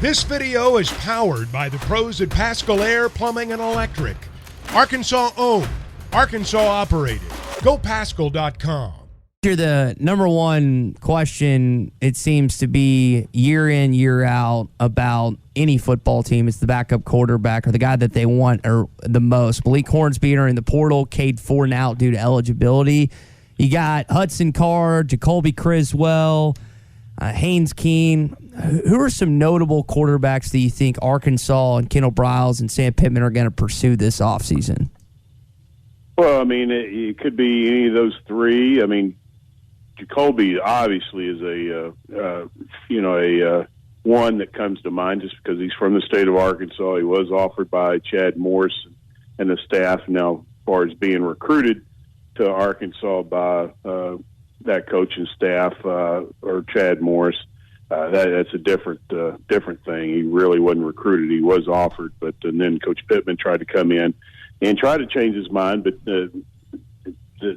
This video is powered by the pros at Pascal Air Plumbing and Electric. Arkansas owned, Arkansas operated. GoPascal.com. The number one question, it seems to be year in, year out about any football team is the backup quarterback or the guy that they want or the most. Malik Hornsby entering the portal, Cade Fortin out due to eligibility. You got Hudson Card, Jacolby Criswell, Haynes Keene. Who are some notable quarterbacks that you think Arkansas and Kendall Briles and Sam Pittman are going to pursue this offseason? Well, I mean, it could be any of those three. I mean, Jacolby obviously is a one that comes to mind just because he's from the state of Arkansas. He was offered by Chad Morris and the staff. Now, as far as being recruited to Arkansas by that coaching staff or Chad Morris, that's a different thing. He really wasn't recruited. He was offered, and then Coach Pittman tried to come in and try to change his mind, but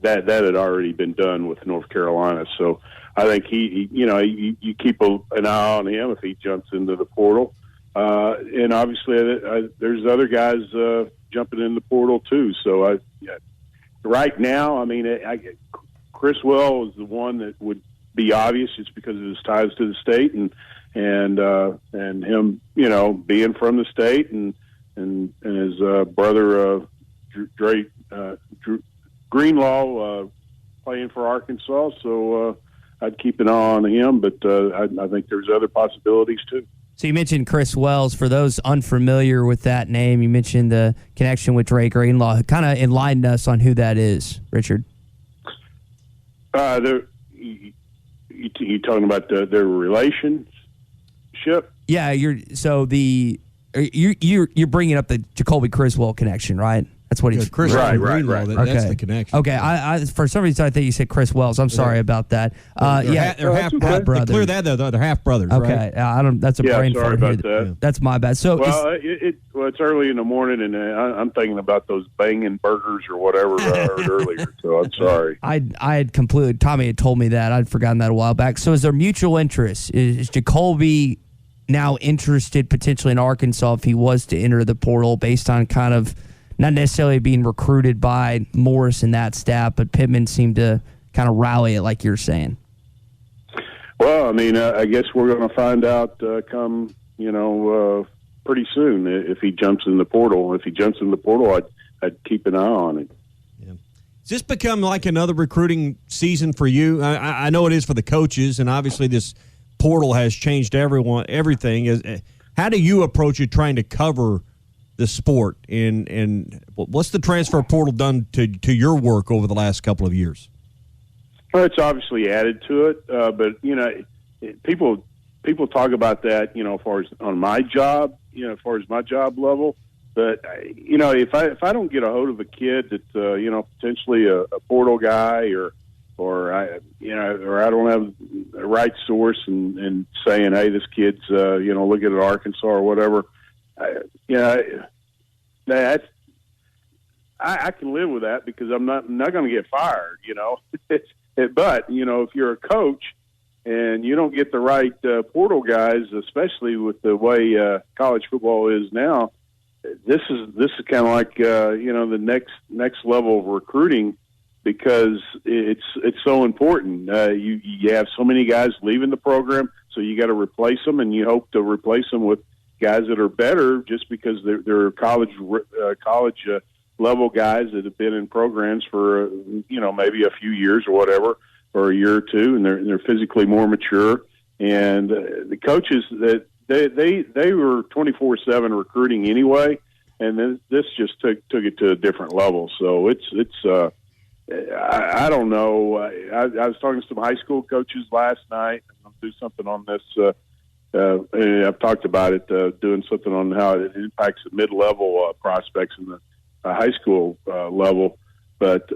that had already been done with North Carolina. So I think you keep an eye on him if he jumps into the portal. And obviously there's other guys jumping in the portal too. So right now, I mean, Criswell is the one that would be obvious just because of his ties to the state and him, being from the state and his brother Drew Greenlaw playing for Arkansas. So I'd keep an eye on him, but I think there's other possibilities too. So you mentioned Chris Wells. For those unfamiliar with that name, you mentioned the connection with Dre Greenlaw. Kind of enlighten us on who that is, Richard. You talking about their relationship? Yeah, you're bringing up the Jacolby Criswell connection, right? That's what he's right. That's okay. the connection. Okay, I for some reason I think you said Chris Wells. I'm sorry about that. They're half brothers. Clear that though, they're half brothers. Okay, right? I don't. That's a brain sorry fart about here. that. That's my bad. So it's early in the morning, and I'm thinking about those banging burgers or whatever I heard earlier. So I'm sorry. I had completely. Tommy had told me that. I'd forgotten that a while back. So is there mutual interest? Is Jacolby now interested potentially in Arkansas if he was to enter the portal based on kind of not necessarily being recruited by Morris and that staff, but Pittman seemed to kind of rally it like you're saying? Well, I mean, I guess we're going to find out come, pretty soon if he jumps in the portal. If he jumps in the portal, I'd keep an eye on it. Yeah. Has this become like another recruiting season for you? I know it is for the coaches, and obviously this portal has changed everything. How do you approach it trying to cover the sport, and what's the transfer portal done to your work over the last couple of years? Well, it's obviously added to it, but people talk about that, as far as on my job, as far as my job level. But if I don't get a hold of a kid that's potentially a portal guy or I don't have the right source and saying, hey, this kid's looking at Arkansas or whatever. I can live with that because I'm not going to get fired, But if you're a coach and you don't get the right portal guys, especially with the way college football is now, this is kind of like the next level of recruiting because it's so important. You have so many guys leaving the program, so you got to replace them, and you hope to replace them with guys that are better just because they're college level guys that have been in programs for maybe a few years or whatever, or a year or two, and they're physically more mature. And the coaches that they were 24/7 recruiting anyway, and then this just took it to a different level. So I don't know. I was talking to some high school coaches last night. I'll do something on this. I've talked about it, doing something on how it impacts the mid-level prospects in the high school level. But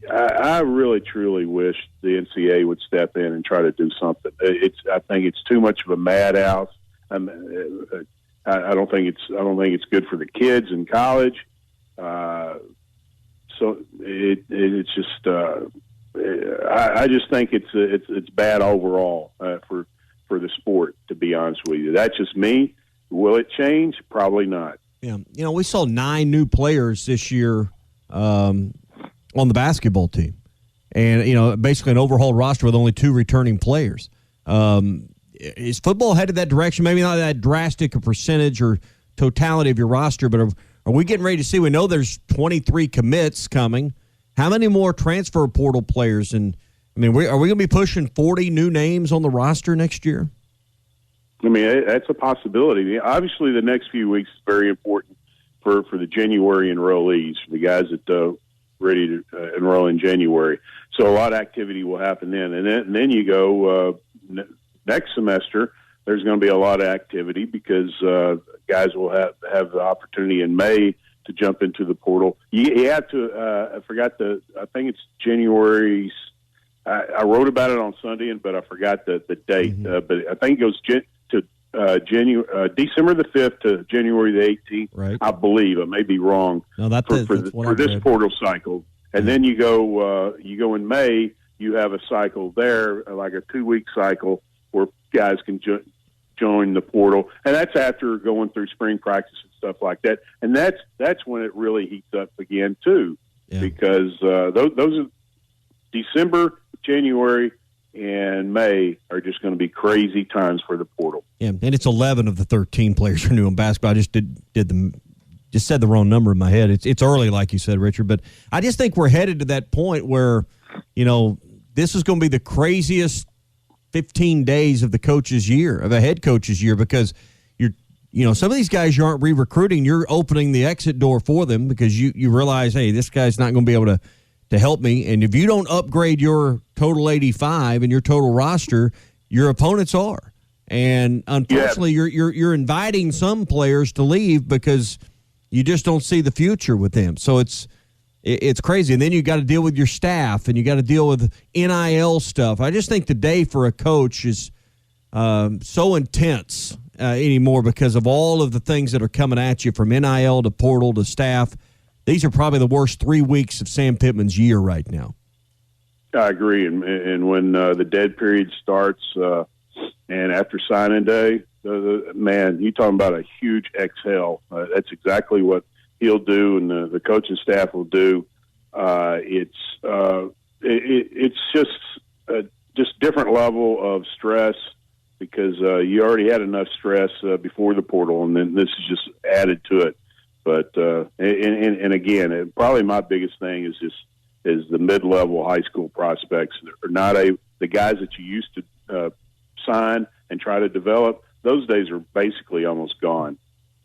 I really, truly wish the NCAA would step in and try to do something. I think it's too much of a madhouse. I don't think it's good for the kids in college. So it's just I just think it's bad overall for the sport, to be honest with you. That's just me. Will it change? Probably not. Yeah, we saw 9 new players this year on the basketball team, and basically an overhauled roster with only 2 returning players. Is football headed that direction? Maybe not that drastic a percentage or totality of your roster, but are we getting ready to see? We know there's 23 commits coming. How many more transfer portal players? And are we going to be pushing 40 new names on the roster next year? I mean, that's a possibility. Obviously, the next few weeks is very important for the January enrollees, for the guys that are ready to enroll in January. So a lot of activity will happen then. And then you go next semester, there's going to be a lot of activity because guys will have the opportunity in May to jump into the portal. You have to, I think it's January. I wrote about it on Sunday, but I forgot the date. Mm-hmm. But I think it goes to December the 5th to January the 18th. Right. I believe. I may be wrong. No, for this portal cycle. And then you go in May. You have a cycle there, like a 2-week cycle where guys can join the portal, and that's after going through spring practice and stuff like that. And that's when it really heats up again too, because those are December, January, and May are just going to be crazy times for the portal. Yeah, and it's 11 of the 13 players are new in basketball. I just just said the wrong number in my head. It's early, like you said, Richard, but I just think we're headed to that point where, this is going to be the craziest 15 days of the coach's year, of a head coach's year, because some of these guys you aren't re-recruiting. You're opening the exit door for them because you realize, hey, this guy's not going to be able to help me. And if you don't upgrade your total 85 and your total roster, your opponents are. And unfortunately, you're inviting some players to leave because you just don't see the future with them. So it's crazy. And then you got to deal with your staff and you got to deal with NIL stuff. I just think the day for a coach is so intense anymore because of all of the things that are coming at you, from NIL to portal to staff. These are probably the worst 3 weeks of Sam Pittman's year right now. I agree. And when the dead period starts and after signing day, man, you're talking about a huge exhale. That's exactly what he'll do, and the coaching staff will do. It's just different level of stress because you already had enough stress before the portal, and then this is just added to it. But and again, probably my biggest thing is the mid-level high school prospects are not the guys that you used to sign and try to develop. Those days are basically almost gone.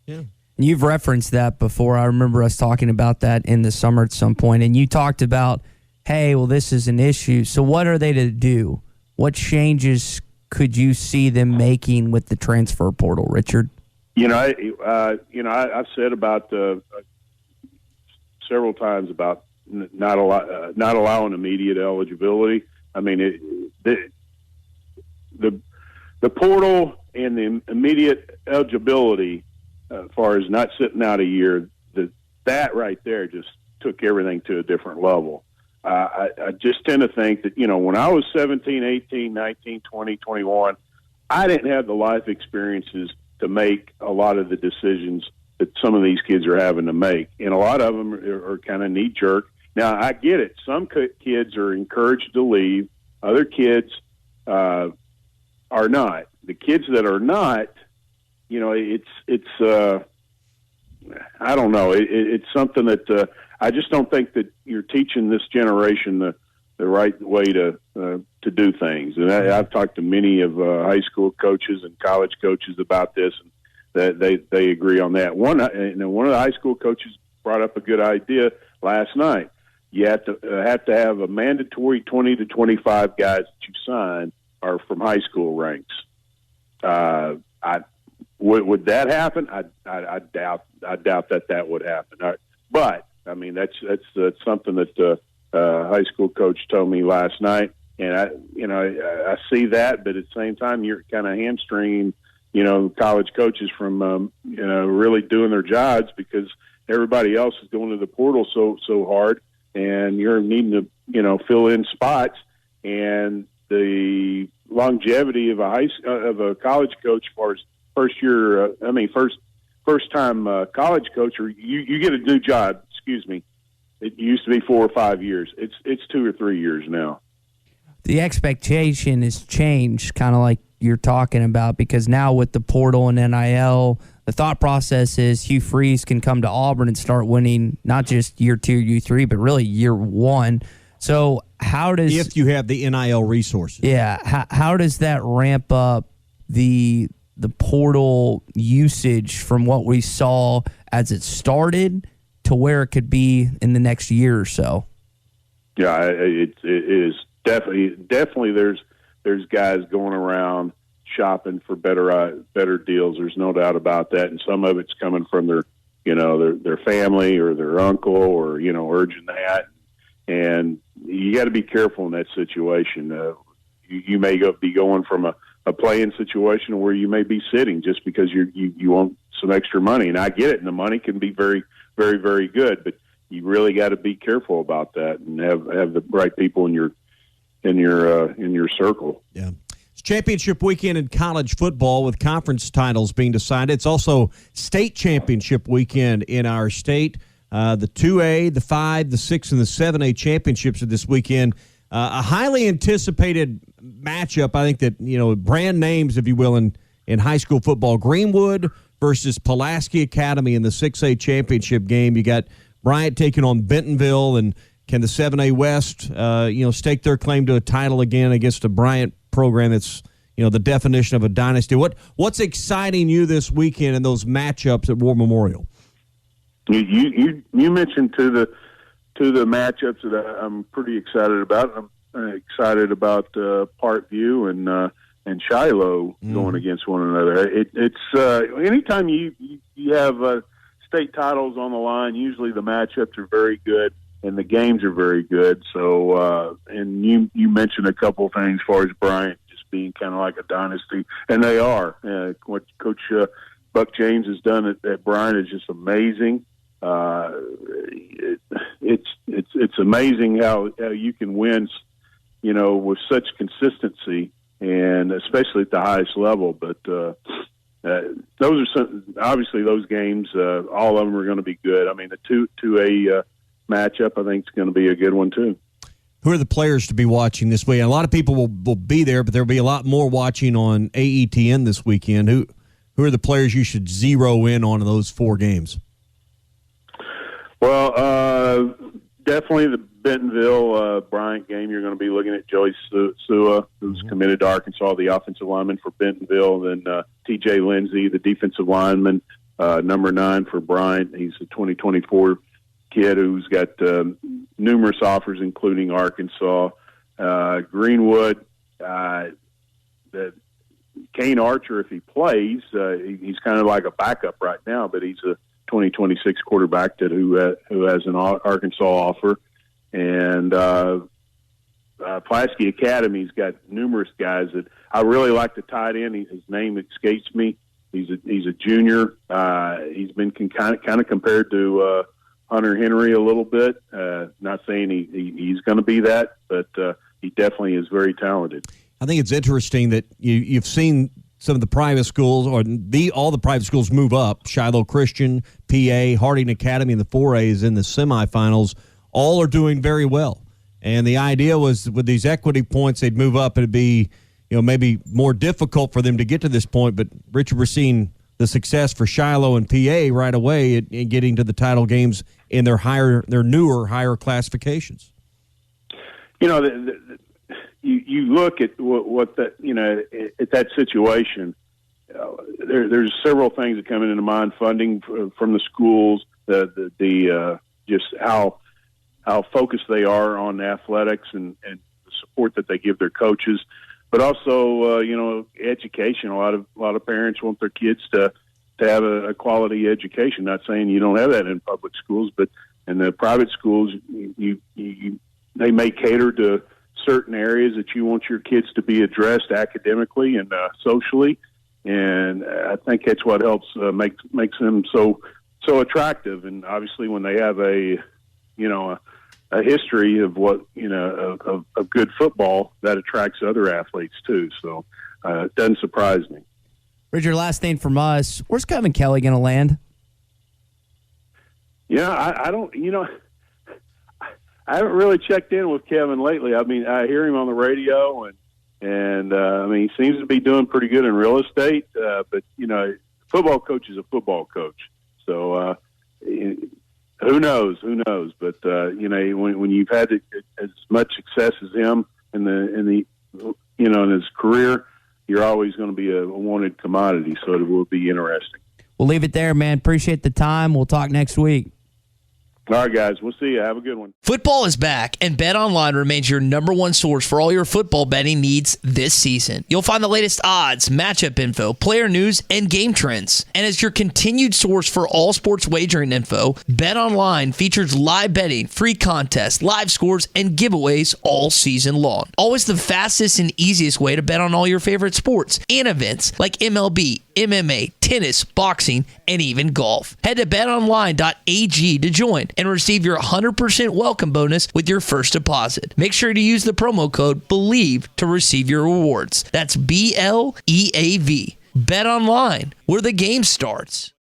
Yeah. You've referenced that before. I remember us talking about that in the summer at some point, and you talked about, hey, well, this is an issue. So what are they to do? What changes could you see them making with the transfer portal, Richard? I've said about several times about not allowing immediate eligibility. I mean, the portal and the immediate eligibility, as far as not sitting out a year, that right there just took everything to a different level. I just tend to think that, when I was 17, 18, 19, 20, 21, I didn't have the life experiences to make a lot of the decisions that some of these kids are having to make. And a lot of them are kind of knee-jerk. Now, I get it. Some kids are encouraged to leave. Other kids are not. The kids that are not, it's I don't know. It's something that I just don't think that you're teaching this generation the right way to do things. And I've talked to many of high school coaches and college coaches about this, and that they agree on that. One of the high school coaches brought up a good idea last night. You have to have a mandatory 20 to 25 guys that you sign are from high school ranks. Would that happen? I doubt that would happen. But I mean, that's something that high school coach told me last night, and I see that, but at the same time, you're kind of hamstringing, college coaches from really doing their jobs because everybody else is going to the portal so hard, and you're needing to fill in spots, and the longevity of a college coach, as far as first time college coach, or you get a new job. Excuse me. It used to be 4 or 5 years. It's 2 or 3 years now. The expectation has changed, kind of like you're talking about, because now with the portal and NIL, the thought process is Hugh Freeze can come to Auburn and start winning not just year 2, year 3, but really year 1. So how does, if you have the NIL resources, how does that ramp up the portal usage from what we saw as it started to where it could be in the next year or so? Yeah, it is definitely. There's guys going around shopping for better deals. There's no doubt about that, and some of it's coming from their family or their uncle, or urging that. And you got to be careful in that situation. You may be going from a playing situation where you may be sitting just because you want some extra money. And I get it, and the money can be very, very, very good, but you really got to be careful about that and have the right people in your circle. Yeah. It's championship weekend in college football with conference titles being decided. It's also state championship weekend in our state. The 2A, the 5, the 6, and the 7A championships of this weekend. A highly anticipated matchup, I think, that, brand names, if you will, in high school football. Greenwood versus Pulaski Academy in the 6A championship game. You got Bryant taking on Bentonville, and can the 7A West, stake their claim to a title again against a Bryant program that's, the definition of a dynasty? What's exciting you this weekend in those matchups at War Memorial? You mentioned to the matchups that I'm pretty excited about. I'm excited about Parkview and Shiloh going against one another. It's anytime you have state titles on the line, usually the matchups are very good and the games are very good. So and you mentioned a couple things as far as Bryant just being kind of like a dynasty, and they are. What Coach Buck James has done at Bryant is just amazing. It's amazing how you can win, with such consistency, and especially at the highest level. But those are obviously those games. All of them are going to be good. I mean, the 2A matchup, I think, is going to be a good one too. Who are the players to be watching this week? A lot of people will be there, but there'll be a lot more watching on AETN this weekend. Who are the players you should zero in on those 4 games? Well, definitely the Bentonville Bryant game. You're going to be looking at Joey Sua, who's committed to Arkansas, the offensive lineman for Bentonville. Then T.J. Lindsey, the defensive lineman, number 9 for Bryant. He's a 2024 kid who's got numerous offers, including Arkansas. Greenwood, Kane Archer, if he plays, he's kind of like a backup right now, but he's a 2026 quarterback who has an Arkansas offer. And Pulaski Academy's got numerous guys that I really like. The tight end, his name escapes me. He's a junior. He's been kind of compared to Hunter Henry a little bit. Not saying he's going to be that, but he definitely is very talented. I think it's interesting that you've seen some of the private schools, or all the private schools, move up. Shiloh Christian, PA, Harding Academy, and the 4As in the semifinals. All are doing very well. And the idea was with these equity points, they'd move up. It'd be, maybe more difficult for them to get to this point. But Richard, we're seeing the success for Shiloh and PA right away in getting to the title games in their newer, higher classifications. You look at what that, at that situation, there's several things that come into mind. Funding from the schools, just how focused they are on athletics and the support that they give their coaches, but also education. A lot of parents want their kids to have a quality education. Not saying you don't have that in public schools, but in the private schools, they may cater to certain areas that you want your kids to be addressed academically and socially, and I think that's what helps makes them so attractive. And obviously, when they have a history of of good football, that attracts other athletes too. So it doesn't surprise me. Richard, last thing from us. Where's Kevin Kelly going to land? I don't. I haven't really checked in with Kevin lately. I mean, I hear him on the radio, and I mean, he seems to be doing pretty good in real estate. But football coach is a football coach, so who knows? Who knows? But when you've had as much success as him in his career, you're always going to be a wanted commodity. So it will be interesting. We'll leave it there, man. Appreciate the time. We'll talk next week. All right, guys. We'll see you. Have a good one. Football is back, and BetOnline remains your number one source for all your football betting needs this season. You'll find the latest odds, matchup info, player news, and game trends. And as your continued source for all sports wagering info, BetOnline features live betting, free contests, live scores, and giveaways all season long. Always the fastest and easiest way to bet on all your favorite sports and events like MLB, MMA, tennis, boxing, and even golf. Head to betonline.ag to join and receive your 100% welcome bonus with your first deposit. Make sure to use the promo code BELIEVE to receive your rewards. That's BLEAV. Bet online, where the game starts.